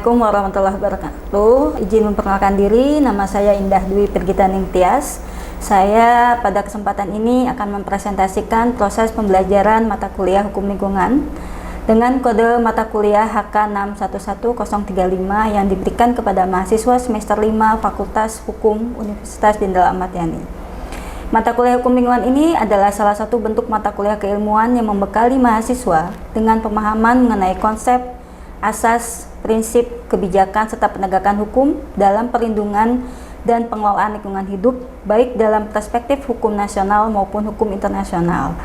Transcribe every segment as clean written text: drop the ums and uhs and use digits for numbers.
Assalamualaikum warahmatullahi wabarakatuh. Izin memperkenalkan diri, nama saya Indah Dwi Pergita Ningtyas. Saya pada kesempatan ini akan mempresentasikan proses pembelajaran mata kuliah Hukum Lingkungan dengan kode mata kuliah HK 611035 yang diberikan kepada mahasiswa semester 5 Fakultas Hukum Universitas Jenderal Ahmad Yani. Mata kuliah Hukum Lingkungan ini adalah salah satu bentuk mata kuliah keilmuan yang membekali mahasiswa dengan pemahaman mengenai konsep, asas, prinsip, kebijakan, serta penegakan hukum dalam perlindungan dan pengelolaan lingkungan hidup, baik dalam perspektif hukum nasional maupun hukum internasional.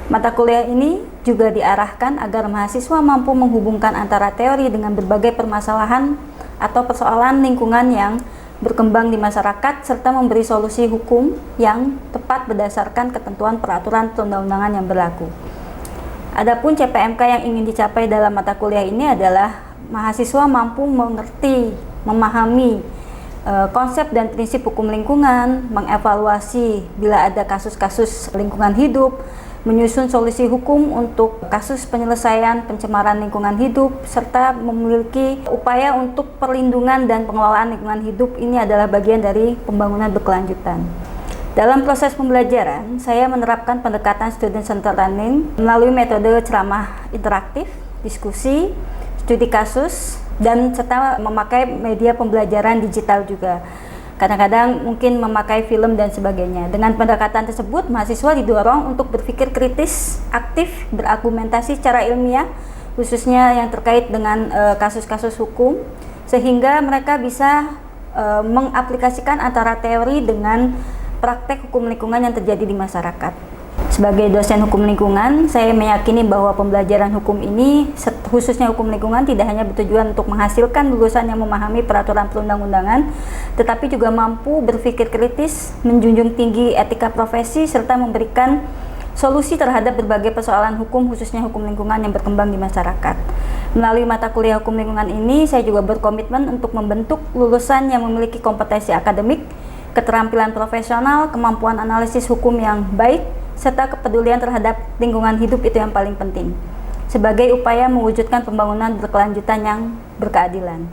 Mata kuliah ini juga diarahkan agar mahasiswa mampu menghubungkan antara teori dengan berbagai permasalahan atau persoalan lingkungan yang berkembang di masyarakat, serta memberi solusi hukum yang tepat berdasarkan ketentuan peraturan perundang-undangan yang berlaku. Adapun CPMK yang ingin dicapai dalam mata kuliah ini adalah mahasiswa mampu mengerti, memahami konsep dan prinsip hukum lingkungan, mengevaluasi bila ada kasus-kasus lingkungan hidup, menyusun solusi hukum untuk kasus penyelesaian pencemaran lingkungan hidup, serta memiliki upaya untuk perlindungan dan pengelolaan lingkungan hidup. Ini adalah bagian dari pembangunan berkelanjutan. Dalam proses pembelajaran, saya menerapkan pendekatan student-centered learning melalui metode ceramah interaktif, diskusi, studi kasus, dan serta memakai media pembelajaran digital juga. Kadang-kadang mungkin memakai film dan sebagainya. Dengan pendekatan tersebut, mahasiswa didorong untuk berpikir kritis, aktif, berargumentasi secara ilmiah, khususnya yang terkait dengan kasus-kasus hukum, sehingga mereka bisa mengaplikasikan antara teori dengan praktek hukum lingkungan yang terjadi di masyarakat. Sebagai dosen hukum lingkungan, saya meyakini bahwa pembelajaran hukum ini, khususnya hukum lingkungan, tidak hanya bertujuan untuk menghasilkan lulusan yang memahami peraturan perundang-undangan, tetapi juga mampu berpikir kritis, menjunjung tinggi etika profesi, serta memberikan solusi terhadap berbagai persoalan hukum, khususnya hukum lingkungan yang berkembang di masyarakat. Melalui mata kuliah hukum lingkungan ini, saya juga berkomitmen untuk membentuk lulusan yang memiliki kompetensi akademik, keterampilan profesional, kemampuan analisis hukum yang baik, serta kepedulian terhadap lingkungan hidup. Itu yang paling penting sebagai upaya mewujudkan pembangunan berkelanjutan yang berkeadilan.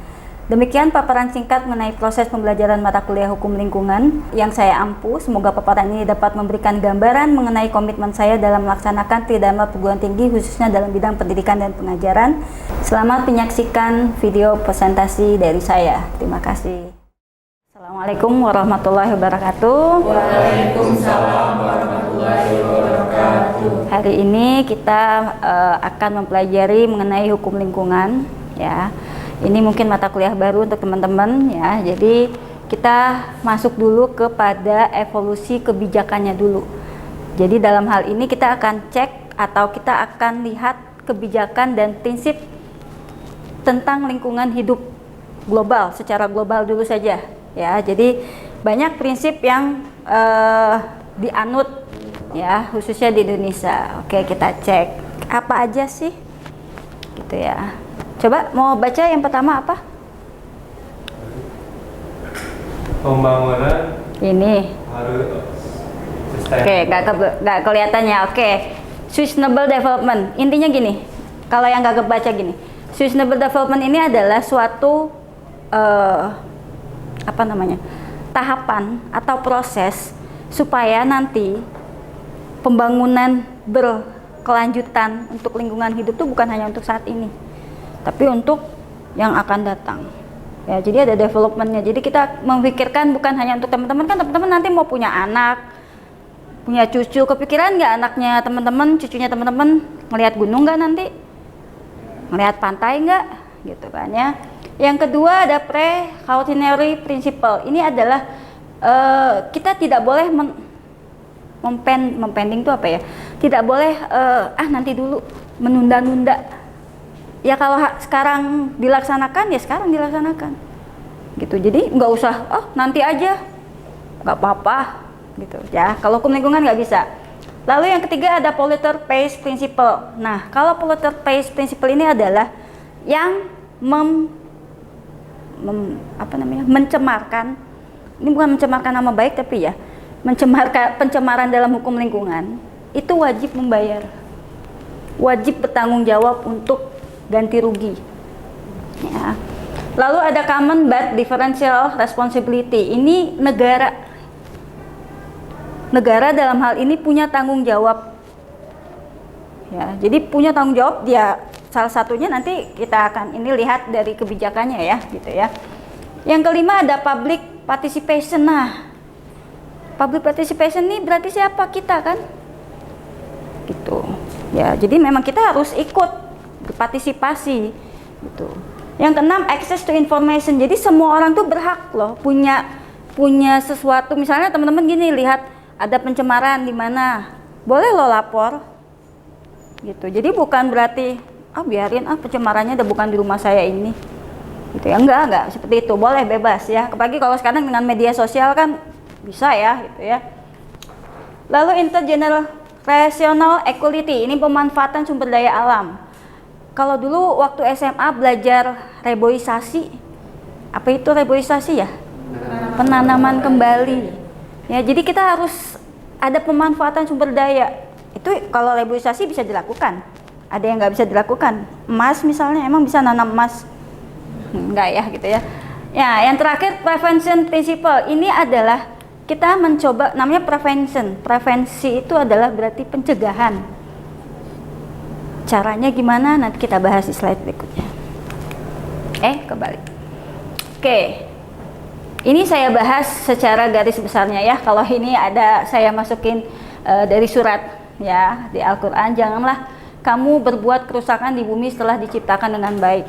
Demikian paparan singkat mengenai proses pembelajaran mata kuliah hukum lingkungan yang saya ampu. Semoga paparan ini dapat memberikan gambaran mengenai komitmen saya dalam melaksanakan tridharma perguruan tinggi, khususnya dalam bidang pendidikan dan pengajaran. Selamat menyaksikan video presentasi dari saya. Terima kasih. Assalamualaikum warahmatullahi wabarakatuh. Waalaikumsalam warahmatullahi wabarakatuh. Hari ini kita akan mempelajari mengenai hukum lingkungan, ya. Ini mungkin mata kuliah baru untuk teman-teman, ya. Jadi kita masuk dulu kepada evolusi kebijakannya dulu. Jadi dalam hal ini kita akan cek atau kita akan lihat kebijakan dan prinsip tentang lingkungan hidup global, secara global dulu saja. Ya, jadi banyak prinsip yang dianut, ya, khususnya di Indonesia. Oke, kita cek apa aja sih, gitu ya. Coba mau baca yang pertama apa? Pembangunan Ini. harus Oke, nggak kelihatannya. Oke, sustainable development. Intinya gini, kalau yang nggak kebaca gini, sustainable development ini adalah suatu tahapan atau proses supaya nanti pembangunan berkelanjutan untuk lingkungan hidup itu bukan hanya untuk saat ini, tapi untuk yang akan datang. Ya, jadi ada developmentnya. Jadi kita memikirkan bukan hanya untuk teman-teman, kan teman-teman nanti mau punya anak, punya cucu, kepikiran nggak anaknya teman-teman, cucunya teman-teman ngelihat gunung nggak nanti, ngelihat pantai nggak, gitu kan ya. Yang kedua ada precautionary principle. Ini adalah kita tidak boleh mempending itu apa ya? Tidak boleh nanti dulu, menunda-nunda. Ya kalau sekarang dilaksanakan ya sekarang dilaksanakan. Gitu. Jadi nggak usah nanti aja, nggak apa-apa gitu ya. Kalau hukum lingkungan nggak bisa. Lalu yang ketiga ada polluter pays principle. Nah, kalau polluter pays principle ini adalah yang mencemarkan, ini bukan mencemarkan nama baik tapi ya pencemaran dalam hukum lingkungan itu wajib membayar, wajib bertanggung jawab untuk ganti rugi. Ya. Lalu ada common but differential responsibility. Ini negara dalam hal ini punya tanggung jawab. Ya, jadi punya tanggung jawab dia. Salah satunya nanti kita akan ini lihat dari kebijakannya ya, gitu ya. Yang kelima ada public participation. Nah, public participation ini berarti siapa? Kita kan? Gitu. Ya, jadi memang kita harus ikut berpartisipasi gitu. Yang keenam, access to information. Jadi semua orang tuh berhak loh punya sesuatu. Misalnya teman-teman gini, lihat ada pencemaran di mana, boleh lo lapor gitu. Jadi bukan berarti biarin pencemarannya udah bukan di rumah saya ini gitu ya. Enggak seperti itu. Boleh, bebas ya. Apalagi kalau sekarang dengan media sosial kan bisa ya gitu ya. Lalu intergenerational equality, ini pemanfaatan sumber daya alam. Kalau dulu waktu SMA belajar reboisasi, apa itu reboisasi ya? Penanaman kembali. Ya, jadi kita harus ada pemanfaatan sumber daya. Itu kalau reboisasi bisa dilakukan. Ada yang nggak bisa dilakukan. Emas misalnya, emang bisa nanam emas? Enggak ya, gitu ya. Ya, yang terakhir prevention principle. Ini adalah kita mencoba, namanya prevention. Prevensi itu adalah berarti pencegahan. Caranya gimana? Nanti kita bahas di slide berikutnya. Kembali. Oke. Ini saya bahas secara garis besarnya ya. Kalau ini ada saya masukin dari surat ya di Al-Qur'an, janganlah kamu berbuat kerusakan di bumi setelah diciptakan dengan baik.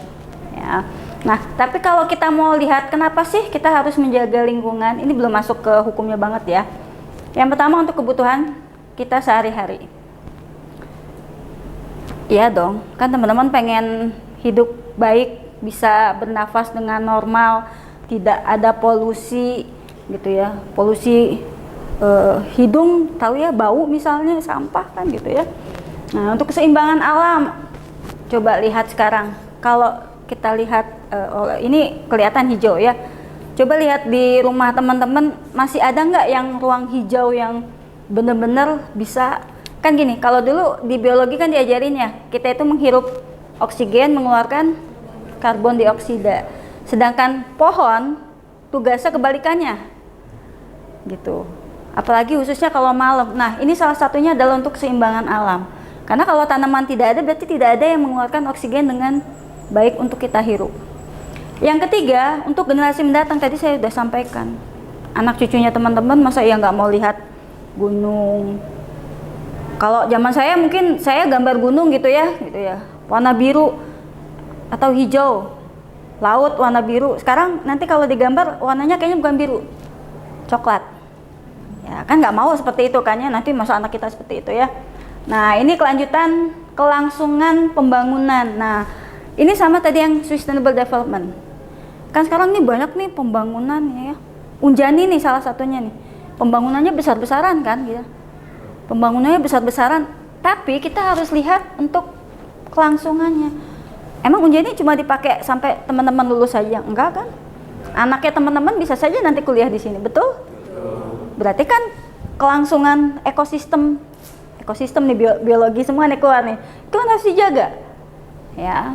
Ya. Nah, tapi kalau kita mau lihat kenapa sih kita harus menjaga lingkungan, ini belum masuk ke hukumnya banget ya. Yang pertama untuk kebutuhan kita sehari-hari. Iya dong, kan teman-teman pengen hidup baik, bisa bernafas dengan normal, tidak ada polusi gitu ya. Polusi hidung, tahu ya, bau misalnya, sampah kan gitu ya. Nah, untuk keseimbangan alam, coba lihat sekarang. Kalau kita lihat, ini kelihatan hijau ya. Coba lihat di rumah teman-teman, masih ada nggak yang ruang hijau yang benar-benar bisa. Kan gini, kalau dulu di biologi kan diajarin ya, kita itu menghirup oksigen, mengeluarkan karbon dioksida. Sedangkan pohon tugasnya kebalikannya gitu. Apalagi khususnya kalau malam. Nah, ini salah satunya adalah untuk keseimbangan alam. Karena kalau tanaman tidak ada, berarti tidak ada yang mengeluarkan oksigen dengan baik untuk kita hirup. Yang ketiga, untuk generasi mendatang, tadi saya sudah sampaikan. Anak cucunya teman-teman, masa ya nggak mau lihat gunung. Kalau zaman saya mungkin saya gambar gunung gitu ya, warna biru atau hijau, laut warna biru. Sekarang nanti kalau digambar warnanya kayaknya bukan biru, coklat. Ya kan nggak mau seperti itu kan ya, nanti masa anak kita seperti itu ya. Nah, ini kelanjutan kelangsungan pembangunan. Nah, ini sama tadi yang sustainable development. Kan sekarang nih banyak nih pembangunan ya. Unjani nih salah satunya nih. Pembangunannya besar-besaran kan gitu. Pembangunannya besar-besaran, tapi kita harus lihat untuk kelangsungannya. Emang Unjani cuma dipakai sampai teman-teman lulus saja? Enggak kan? Anaknya teman-teman bisa saja nanti kuliah di sini, betul? Berarti kan kelangsungan ekosistem nih, biologi semua nih keluar nih, itu kan harus dijaga ya.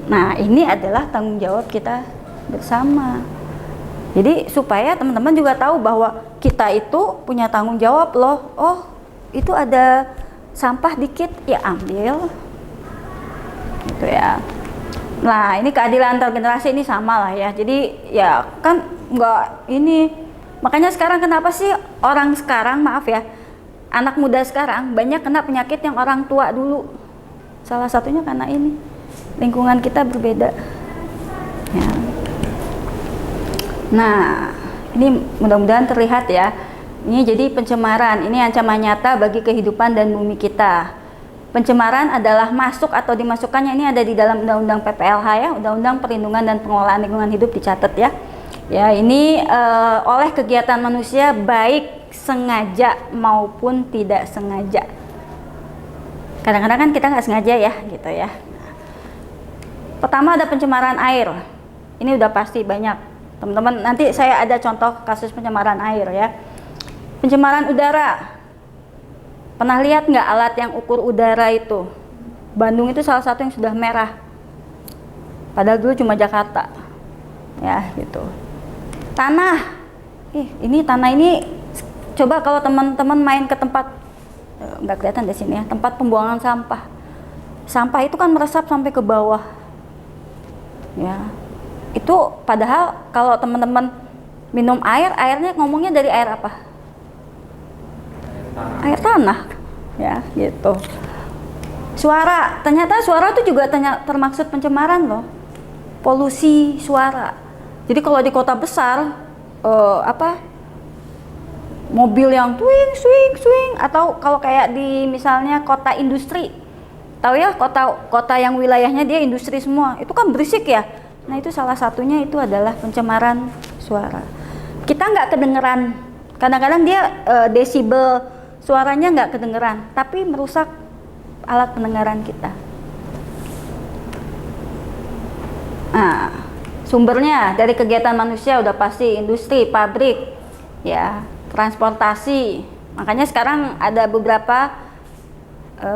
Nah, ini adalah tanggung jawab kita bersama. Jadi supaya teman-teman juga tahu bahwa kita itu punya tanggung jawab loh. Oh, itu ada sampah dikit, ya ambil gitu ya. Nah, ini keadilan antar generasi ini sama lah ya. Jadi ya kan nggak ini. Makanya sekarang kenapa sih orang sekarang, maaf ya, anak muda sekarang banyak kena penyakit yang orang tua dulu. Salah satunya karena ini, lingkungan kita berbeda ya. Nah, ini mudah-mudahan terlihat ya. Ini jadi pencemaran, ini ancaman nyata bagi kehidupan dan bumi kita. Pencemaran adalah masuk atau dimasukkannya, ini ada di dalam Undang-Undang PPLH ya, Undang-Undang Perlindungan dan Pengelolaan Lingkungan Hidup, dicatat ya. Ya, ini oleh kegiatan manusia baik sengaja maupun tidak sengaja. Kadang-kadang kan kita nggak sengaja ya, gitu ya. Pertama ada pencemaran air. Ini udah pasti banyak. Teman-teman, nanti saya ada contoh kasus pencemaran air ya. Pencemaran udara. Pernah lihat nggak alat yang ukur udara itu? Bandung itu salah satu yang sudah merah. Padahal dulu cuma Jakarta. ya gitu. Tanah, ini tanah ini coba kalau teman-teman main ke tempat nggak kelihatan di sini ya, tempat pembuangan sampah. Sampah itu kan meresap sampai ke bawah, ya. Itu padahal kalau teman-teman minum air, airnya ngomongnya dari air apa? Air tanah, ya gitu. Suara, ternyata suara itu juga termaksud pencemaran loh. Polusi suara. Jadi kalau di kota besar, mobil yang swing swing swing, atau kalau kayak di misalnya kota industri, tahu ya, kota yang wilayahnya dia industri semua, itu kan berisik ya. Nah itu salah satunya itu adalah pencemaran suara. Kita nggak kedengeran, kadang-kadang dia desibel suaranya nggak kedengeran, tapi merusak alat pendengaran kita. Nah, sumbernya dari kegiatan manusia udah pasti industri, pabrik, ya, transportasi. Makanya sekarang ada beberapa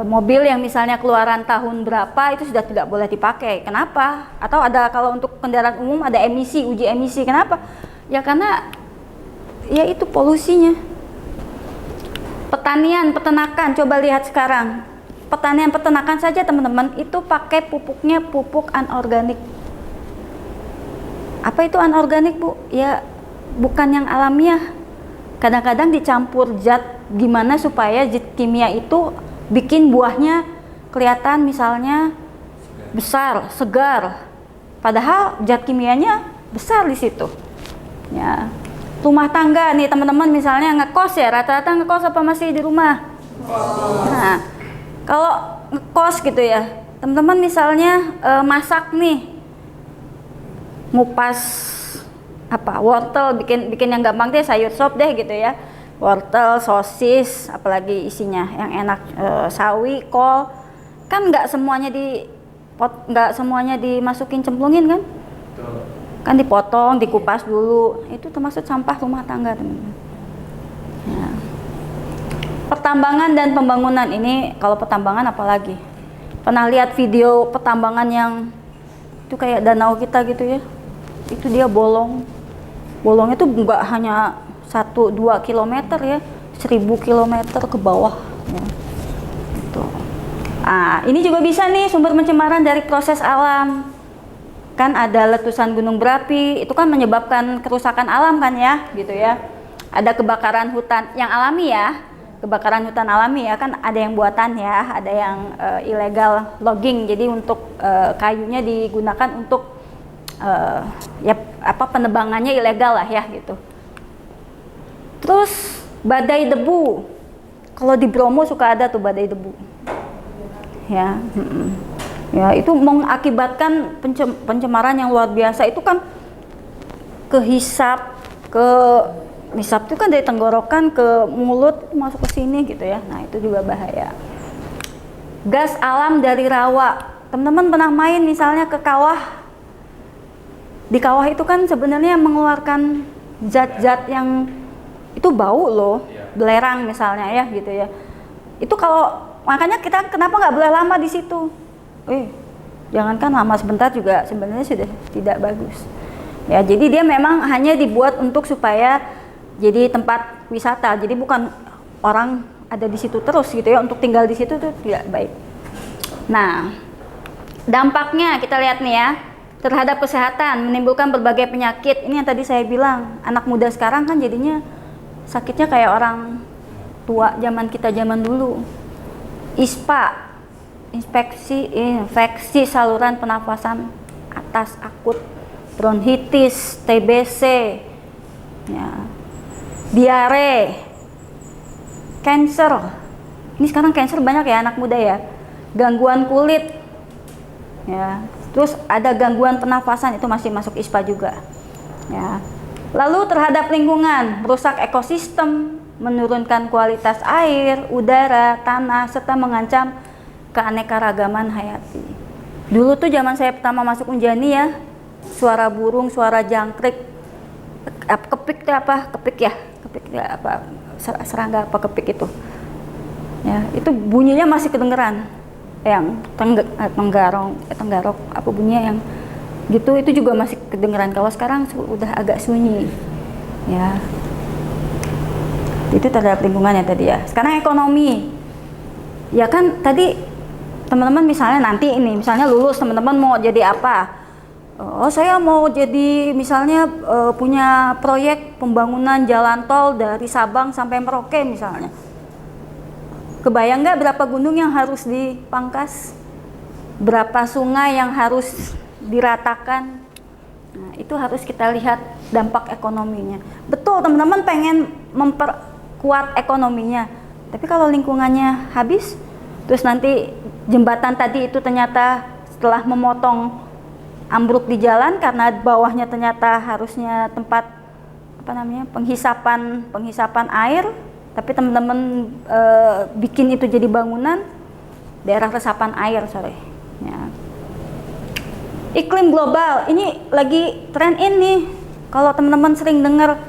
mobil yang misalnya keluaran tahun berapa itu sudah tidak boleh dipakai. Kenapa? Atau ada kalau untuk kendaraan umum ada emisi, uji emisi. Kenapa? Ya karena ya itu polusinya. Pertanian, peternakan, coba lihat sekarang. Pertanian, peternakan saja teman-teman itu pakai pupuknya pupuk anorganik. Apa itu anorganik, Bu? Ya bukan yang alamiah. Kadang-kadang dicampur zat gimana supaya zat kimia itu bikin buahnya kelihatan misalnya besar, segar. Padahal zat kimianya besar di situ. Ya. Rumah tangga nih teman-teman misalnya ngekos ya, rata-rata ngekos apa masih di rumah? Nah, kalau ngekos gitu ya, teman-teman misalnya masak nih, ngupas wortel, bikin yang gampang deh, sayur sop deh gitu ya, wortel, sosis, apalagi isinya yang enak, sawi, kol, kan nggak semuanya dimasukin cemplungin kan? Kan dipotong, dikupas dulu, itu termasuk sampah rumah tangga teman-teman. Ya. Pertambangan dan pembangunan ini, kalau pertambangan apalagi, pernah lihat video pertambangan yang itu kayak danau kita gitu ya, itu dia bolongnya tuh nggak hanya 1-2 kilometer ya, 1000 kilometer ke bawah ya. Gitu. Ini juga bisa nih sumber pencemaran dari proses alam. Kan ada letusan gunung berapi, itu kan menyebabkan kerusakan alam kan ya, gitu ya. Ada kebakaran hutan yang alami ya, kebakaran hutan alami ya, kan ada yang buatan ya, ada yang illegal logging, jadi untuk kayunya digunakan untuk penebangannya ilegal lah ya gitu. Terus badai debu, kalau di Bromo suka ada tuh badai debu, ya. Ya itu mengakibatkan pencemaran yang luar biasa. Itu kan kehisap itu kan dari tenggorokan ke mulut masuk ke sini gitu ya. Nah itu juga bahaya. Gas alam dari rawa, teman-teman pernah main misalnya ke kawah. Di kawah itu kan sebenarnya mengeluarkan zat-zat yang itu bau loh, belerang misalnya ya gitu ya. Itu kalau makanya kita kenapa nggak boleh lama di situ? Jangankan lama sebentar juga sebenarnya sudah tidak bagus. Ya, jadi dia memang hanya dibuat untuk supaya jadi tempat wisata. Jadi bukan orang ada di situ terus gitu ya, untuk tinggal di situ tuh tidak baik. Nah, dampaknya kita lihat nih ya, terhadap kesehatan, menimbulkan berbagai penyakit. Ini yang tadi saya bilang, anak muda sekarang kan jadinya sakitnya kayak orang tua zaman dulu. ISPA, infeksi saluran pernafasan atas akut, bronkitis, TBC, ya, diare, cancer. Ini sekarang cancer banyak ya anak muda ya. Gangguan kulit, ya. Terus ada gangguan pernafasan, itu masih masuk ISPA juga, ya. Lalu terhadap lingkungan, merusak ekosistem, menurunkan kualitas air, udara, tanah, serta mengancam keanekaragaman hayati. Dulu tuh zaman saya pertama masuk Unjani ya, suara burung, suara jangkrik, kepik itu apa? Kepik ya, serangga apa kepik itu. Ya, itu bunyinya masih kedengeran. Yang tenggarok apa bunyinya yang gitu, itu juga masih kedengeran. Kalau sekarang udah agak sunyi ya. Itu terhadap lingkungannya tadi ya. Sekarang ekonomi ya, kan tadi teman-teman misalnya nanti ini misalnya lulus, teman-teman mau jadi apa? Oh, saya mau jadi misalnya punya proyek pembangunan jalan tol dari Sabang sampai Merauke misalnya. Kebayang nggak berapa gunung yang harus dipangkas? Berapa sungai yang harus diratakan? Nah, itu harus kita lihat dampak ekonominya. Betul, teman-teman pengen memperkuat ekonominya, tapi kalau lingkungannya habis, terus nanti jembatan tadi itu ternyata setelah memotong ambruk di jalan karena bawahnya ternyata harusnya tempat penghisapan air, tapi teman-teman bikin itu jadi bangunan daerah resapan air, ya. Iklim global ini lagi tren ini. Kalau teman-teman sering dengar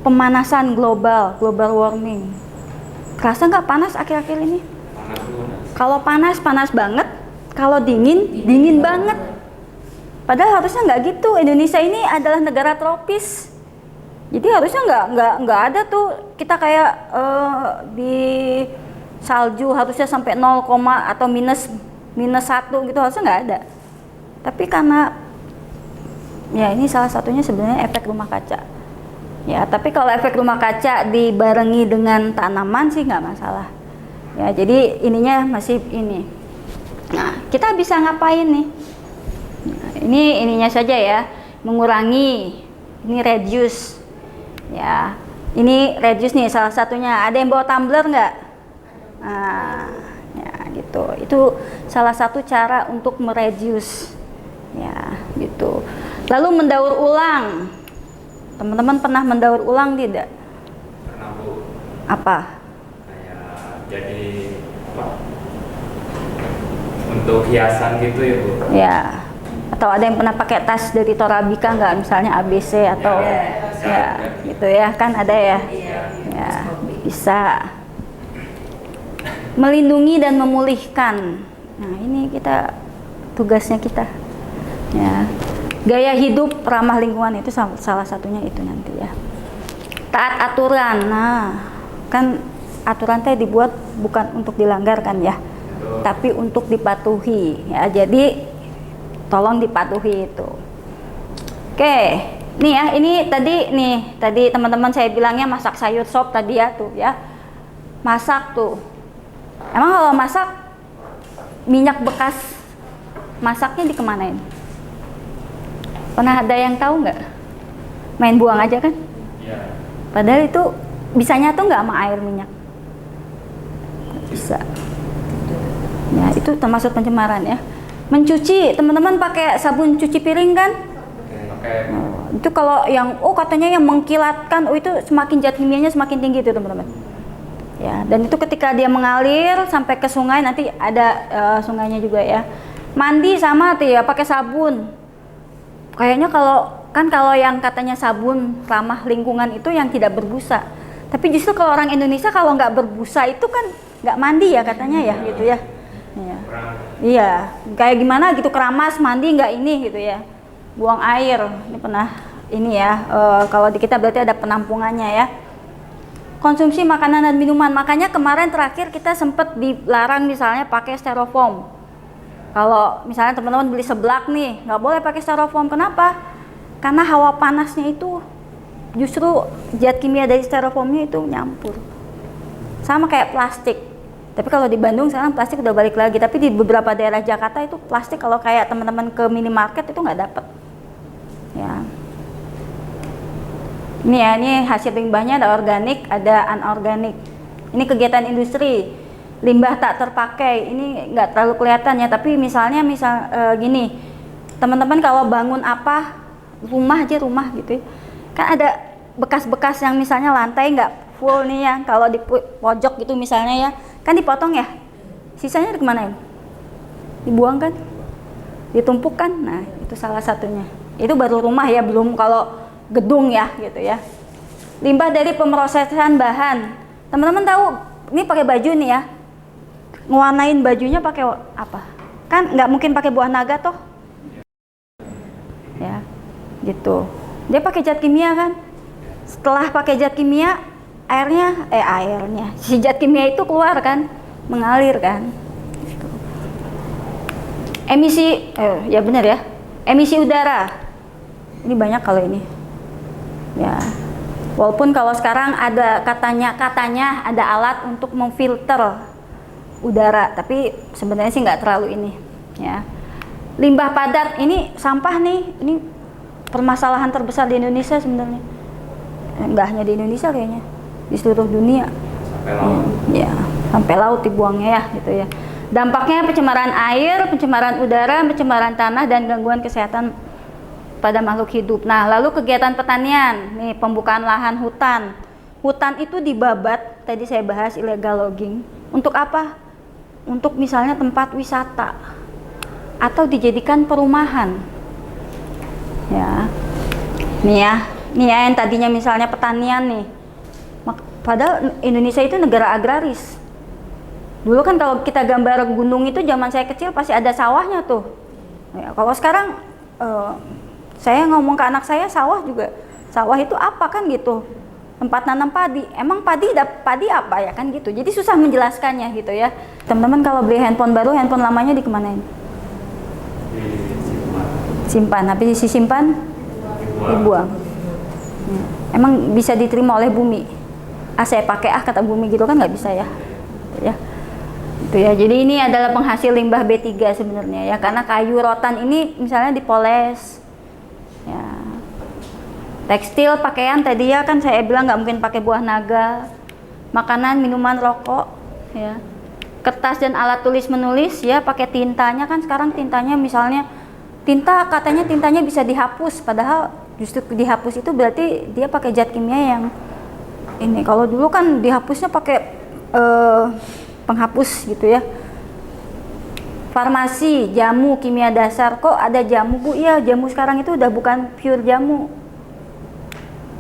pemanasan global warming, kerasa nggak panas akhir-akhir ini? Kalau panas banget, kalau dingin banget. Padahal harusnya nggak gitu. Indonesia ini adalah negara tropis, jadi harusnya nggak ada tuh kita kayak di salju harusnya sampai 0, atau minus 1 gitu, harusnya nggak ada. Tapi karena ya ini salah satunya sebenarnya efek rumah kaca ya. Tapi kalau efek rumah kaca dibarengi dengan tanaman sih nggak masalah ya. Jadi ininya masih ini. Nah, kita bisa ngapain nih? Nah, ininya saja ya, mengurangi, ini reduce ya. Ini reduce nih salah satunya. Ada yang bawa tumbler nggak? Nah, ya gitu. Itu salah satu cara untuk mereduce ya gitu. Lalu mendaur ulang. Teman-teman pernah mendaur ulang tidak? Pernah, Bu. Apa? Kayak jadi apa? Untuk hiasan gitu ya, Bu. Ya. Atau ada yang pernah pakai tas dari Torabika nggak? Misalnya ABC atau ya gitu ya, kan ada ya. Ya, bisa. Melindungi dan memulihkan. Nah, ini tugasnya kita. Ya, gaya hidup ramah lingkungan itu salah satunya itu nanti ya. Taat aturan. Nah, kan aturan teh dibuat bukan untuk dilanggar kan ya, tapi untuk dipatuhi ya. Jadi tolong dipatuhi itu. Oke, nih ya, ini tadi teman-teman saya bilangnya masak sayur sop tadi ya tuh ya. Masak tuh. Emang kalau masak minyak bekas masaknya dikemanain? Pernah ada yang tahu nggak? Main buang aja kan? Iya. Padahal itu bisa nyatu nggak sama air minyak? Bisa. Ya, itu termasuk pencemaran ya. Mencuci, teman-teman pakai sabun cuci piring kan? Pakai. Itu kalau yang katanya yang mengkilatkan, itu semakin zat kimianya semakin tinggi itu teman-teman. Ya, dan itu ketika dia mengalir sampai ke sungai, nanti ada sungainya juga ya. Mandi sama tuh ya, pakai sabun. Kayaknya kalau yang katanya sabun ramah lingkungan itu yang tidak berbusa. Tapi justru kalau orang Indonesia kalau nggak berbusa itu kan nggak mandi ya katanya ya, gitu ya. Iya. Iya, kayak gimana gitu, keramas mandi nggak ini gitu ya. Buang air, ini pernah ini ya. Kalau di kita berarti ada penampungannya ya. Konsumsi makanan dan minuman, makanya kemarin terakhir kita sempat dilarang misalnya pakai styrofoam. Kalau misalnya teman-teman beli seblak nih, nggak boleh pakai styrofoam. Kenapa? Karena hawa panasnya itu justru zat kimia dari styrofoamnya itu nyampur. Sama kayak plastik. Tapi kalau di Bandung sekarang plastik udah balik lagi. Tapi di beberapa daerah Jakarta itu plastik kalau kayak teman-teman ke minimarket itu nggak dapet. Ya. Ini hasil limbahnya ada organik, ada anorganik. Ini kegiatan industri. Limbah tak terpakai, ini nggak terlalu kelihatan ya, tapi misalnya gini, teman-teman kalau bangun rumah gitu ya, kan ada bekas-bekas yang misalnya lantai nggak full nih ya, kalau di pojok gitu misalnya ya, kan dipotong ya, sisanya kemana? Dibuang kan, ditumpuk kan. Nah, itu salah satunya. Itu baru rumah ya, belum kalau gedung ya gitu ya. Limbah dari pemrosesan bahan, teman-teman tahu ini pakai baju nih ya, ngewarnain bajunya pakai apa? Kan nggak mungkin pakai buah naga toh. gitu. Dia pakai zat kimia kan. Setelah pakai zat kimia, airnya si zat kimia itu keluar kan, mengalir kan. Gitu. Emisi, ya benar ya, emisi udara. Ini banyak kalau ini. Ya, walaupun kalau sekarang ada katanya ada alat untuk memfilter udara, tapi sebenarnya sih nggak terlalu ini. Ya, limbah padat ini sampah nih, ini permasalahan terbesar di Indonesia sebenarnya. Nggak hanya di Indonesia kayaknya, di seluruh dunia. Sampai laut. Ya, sampai laut dibuangnya ya, gitu ya. Dampaknya pencemaran air, pencemaran udara, pencemaran tanah, dan gangguan kesehatan pada makhluk hidup. Nah, lalu kegiatan pertanian, nih pembukaan lahan hutan. Hutan itu dibabat, tadi saya bahas illegal logging. Untuk apa? Untuk misalnya tempat wisata atau dijadikan perumahan. Ya, nih ya yang tadinya misalnya pertanian nih. Padahal Indonesia itu negara agraris. Dulu kan kalau kita gambar gunung itu zaman saya kecil pasti ada sawahnya tuh. Ya, kalau sekarang saya ngomong ke anak saya sawah juga. Sawah itu apa kan gitu. Tempat nanam padi. Emang padi apa ya kan gitu. Jadi susah menjelaskannya gitu ya. Teman-teman kalau beli handphone baru, handphone lamanya dikemanain? Simpan. Habis disimpan? Dibuang. Ya. Emang bisa diterima oleh bumi? Saya pakai kata bumi gitu kan nggak bisa ya. Ya. Itu ya. Jadi ini adalah penghasil limbah B3 sebenarnya ya, karena kayu rotan ini misalnya dipoles. Ya. Tekstil, pakaian tadi ya kan saya bilang nggak mungkin pakai buah naga. Makanan, minuman, rokok ya. Kertas dan alat tulis menulis ya, pakai tintanya kan sekarang tintanya misalnya katanya tintanya bisa dihapus, padahal justru dihapus itu berarti dia pakai zat kimia yang ini. Kalau dulu kan dihapusnya pakai penghapus gitu ya. Farmasi, jamu kimia dasar, kok ada jamu Bu? Iya, jamu sekarang itu udah bukan pure jamu.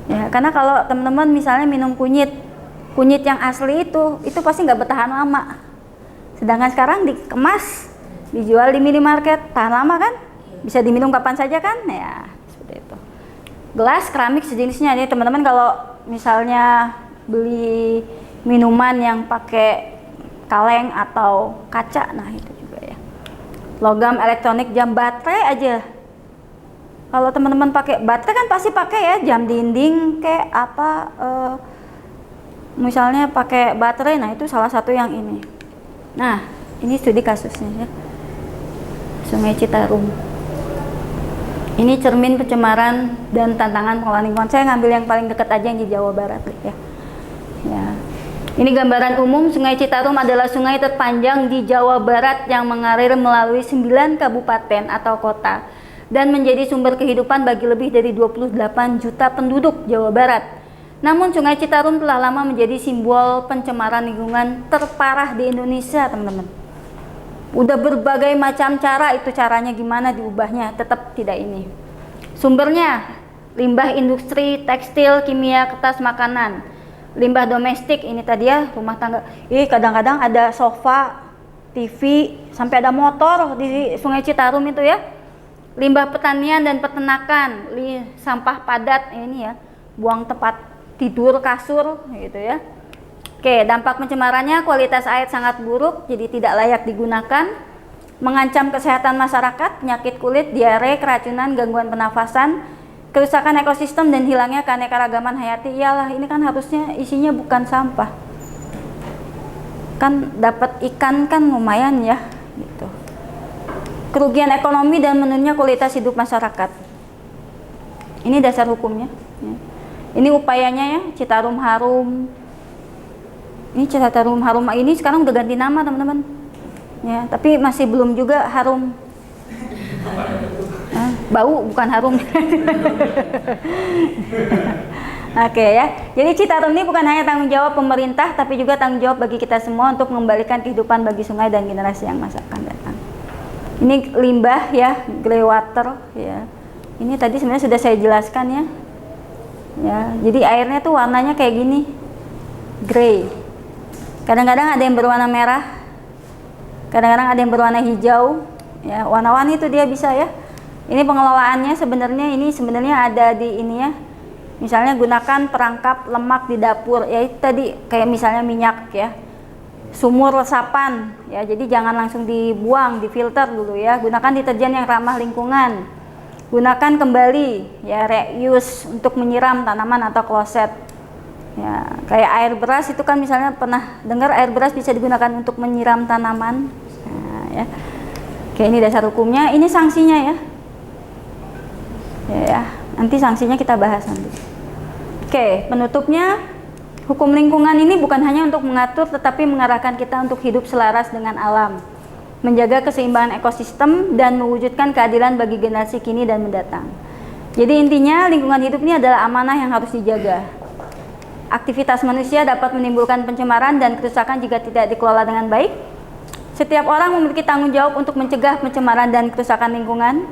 Ya, karena kalau teman-teman misalnya minum kunyit yang asli itu pasti nggak bertahan lama. Sedangkan sekarang dikemas, dijual di minimarket, tahan lama kan? Bisa diminum kapan saja kan? Ya, seperti itu. Gelas, keramik sejenisnya. Jadi teman-teman kalau misalnya beli minuman yang pakai kaleng atau kaca, nah itu juga ya. Logam, elektronik, jam, baterai aja. Kalau teman-teman pakai baterai kan pasti pakai ya jam dinding kayak apa, misalnya pakai baterai. Nah itu salah satu yang ini. Nah ini studi kasusnya ya. Sungai Citarum. Ini cermin pencemaran dan tantangan pengelolaan lingkungan. Saya ngambil yang paling dekat aja yang di Jawa Barat ya. Ya. Ini gambaran umum. Sungai Citarum adalah sungai terpanjang di Jawa Barat yang mengalir melalui 9 kabupaten atau kota dan menjadi sumber kehidupan bagi lebih dari 28 juta penduduk Jawa Barat. Namun Sungai Citarum telah lama menjadi simbol pencemaran lingkungan terparah di Indonesia, teman-teman. Udah berbagai macam cara, itu caranya gimana diubahnya, tetap tidak ini. Sumbernya limbah industri, tekstil, kimia, kertas, makanan. Limbah domestik, ini tadi ya rumah tangga. Kadang-kadang ada sofa, TV, sampai ada motor di Sungai Citarum itu ya. Limbah pertanian dan peternakan, sampah padat ini ya, buang tempat tidur, kasur gitu ya. Oke, dampak pencemarannya, kualitas air sangat buruk, jadi tidak layak digunakan, mengancam kesehatan masyarakat, penyakit kulit, diare, keracunan, gangguan pernafasan, kerusakan ekosistem, dan hilangnya keanekaragaman hayati. Iyalah, ini kan harusnya isinya bukan sampah. Kan dapat ikan kan lumayan ya, gitu. Kerugian ekonomi dan menurunnya kualitas hidup masyarakat. Ini dasar hukumnya. Ya. Ini upayanya ya, Citarum Harum. Ini Citarum Harum ini sekarang udah ganti nama teman-teman. Ya, tapi masih belum juga harum. Bau bukan harum. Oke ya. Jadi Citarum ini bukan hanya tanggung jawab pemerintah, tapi juga tanggung jawab bagi kita semua untuk mengembalikan kehidupan bagi sungai dan generasi yang masa akan datang. Ini limbah ya, grey water ya. Ini tadi sebenarnya sudah saya jelaskan ya. Ya, jadi airnya tuh warnanya kayak gini, grey. Kadang-kadang ada yang berwarna merah, kadang-kadang ada yang berwarna hijau, ya warna-warni itu dia bisa ya. Ini pengelolaannya sebenarnya ada di ini ya. Misalnya gunakan perangkap lemak di dapur, ya itu tadi kayak misalnya minyak ya. Sumur resapan ya, jadi jangan langsung dibuang, difilter dulu ya. Gunakan deterjen yang ramah lingkungan. Gunakan kembali ya, reuse untuk menyiram tanaman atau kloset. Ya, kayak air beras itu kan, misalnya pernah dengar air beras bisa digunakan untuk menyiram tanaman. Nah, ya. Oke, ini dasar hukumnya, ini sanksinya ya. Ya, nanti sanksinya kita bahas nanti. Oke, penutupnya, hukum lingkungan ini bukan hanya untuk mengatur, tetapi mengarahkan kita untuk hidup selaras dengan alam, menjaga keseimbangan ekosistem, dan mewujudkan keadilan bagi generasi kini dan mendatang. Jadi intinya, lingkungan hidup ini adalah amanah yang harus dijaga. Aktivitas manusia dapat menimbulkan pencemaran dan kerusakan jika tidak dikelola dengan baik. Setiap orang memiliki tanggung jawab untuk mencegah pencemaran dan kerusakan lingkungan.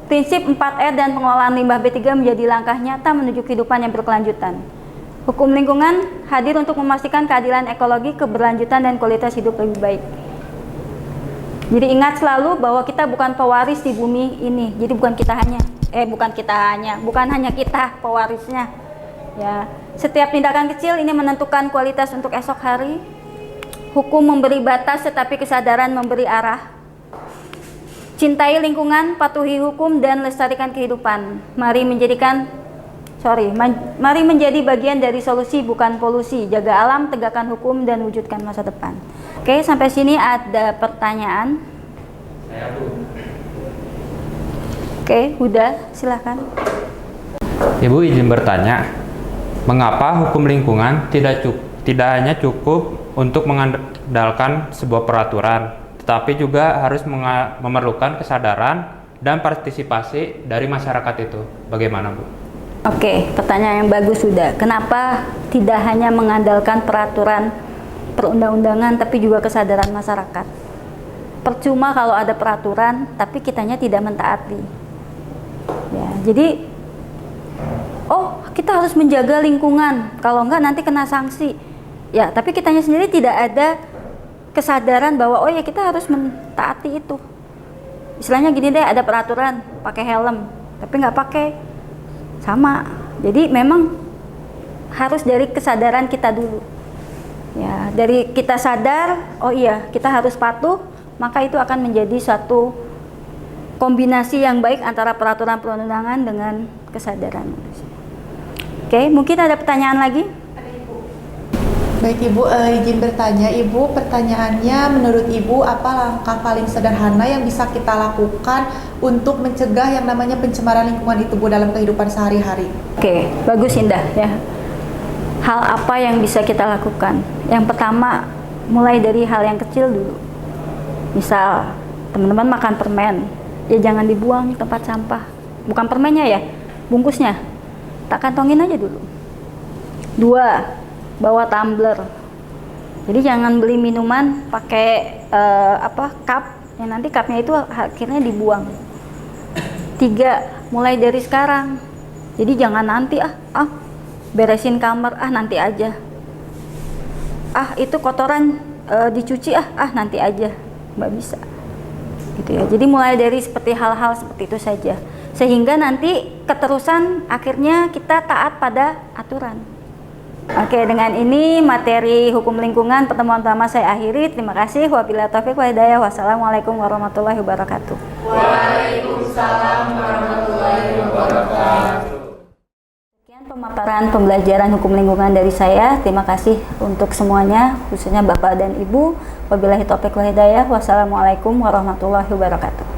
Prinsip 4R dan pengelolaan limbah B3 menjadi langkah nyata menuju kehidupan yang berkelanjutan. Hukum lingkungan hadir untuk memastikan keadilan ekologi, keberlanjutan, dan kualitas hidup lebih baik. Jadi ingat selalu bahwa kita bukan pewaris di bumi ini. Jadi bukan hanya kita pewarisnya. Ya, setiap tindakan kecil ini menentukan kualitas untuk esok hari. Hukum memberi batas, tetapi kesadaran memberi arah. Cintai lingkungan, patuhi hukum, dan lestarikan kehidupan. Mari menjadi bagian dari solusi, bukan polusi. Jaga alam, tegakkan hukum, dan wujudkan masa depan. Oke, sampai sini ada pertanyaan? Saya, Bu. Oke, Huda, silakan. Ibu izin bertanya, mengapa hukum lingkungan tidak hanya cukup untuk mengandalkan sebuah peraturan, tetapi juga harus memerlukan kesadaran dan partisipasi dari masyarakat itu? Bagaimana, Bu? Oke, pertanyaan yang bagus sudah. Kenapa tidak hanya mengandalkan peraturan perundang-undangan, tapi juga kesadaran masyarakat? Percuma kalau ada peraturan, tapi kitanya tidak mentaati. Ya, jadi kita harus menjaga lingkungan, kalau enggak nanti kena sanksi. Ya, tapi kitanya sendiri tidak ada kesadaran bahwa kita harus mentaati itu. Istilahnya gini deh, ada peraturan pakai helm, tapi nggak pakai, sama. Jadi memang harus dari kesadaran kita dulu. Ya, dari kita sadar, kita harus patuh, maka itu akan menjadi satu kombinasi yang baik antara peraturan perundangan dengan kesadaran manusia. Oke, mungkin ada pertanyaan lagi? Ada, Ibu. Baik, Ibu, izin bertanya, Ibu. Pertanyaannya, menurut Ibu, apa langkah paling sederhana yang bisa kita lakukan untuk mencegah yang namanya pencemaran lingkungan itu, Bu, dalam kehidupan sehari-hari? Oke, bagus, Indah ya. Hal apa yang bisa kita lakukan? Yang pertama, mulai dari hal yang kecil dulu. Misal, teman-teman makan permen, ya jangan dibuang di tempat sampah. Bukan permennya ya, bungkusnya. Tak kantongin aja dulu. 2, bawa tumbler. Jadi jangan beli minuman pakai cup, yang nanti cupnya itu akhirnya dibuang. 3, mulai dari sekarang. Jadi jangan nanti beresin kamar, nanti aja. Itu kotoran dicuci, nanti aja. Nggak bisa. Gitu ya. Jadi mulai dari seperti hal-hal seperti itu saja. Sehingga nanti keterusan akhirnya kita taat pada aturan. Oke, dengan ini materi hukum lingkungan pertemuan pertama saya akhiri. Terima kasih. Wabillahi taufiq wal hidayah. Wassalamualaikum warahmatullahi wabarakatuh. Waalaikumsalam warahmatullahi wabarakatuh. Sekian pemaparan pembelajaran hukum lingkungan dari saya. Terima kasih untuk semuanya, khususnya Bapak dan Ibu. Wabillahi taufiq wal hidayah. Wassalamualaikum warahmatullahi wabarakatuh.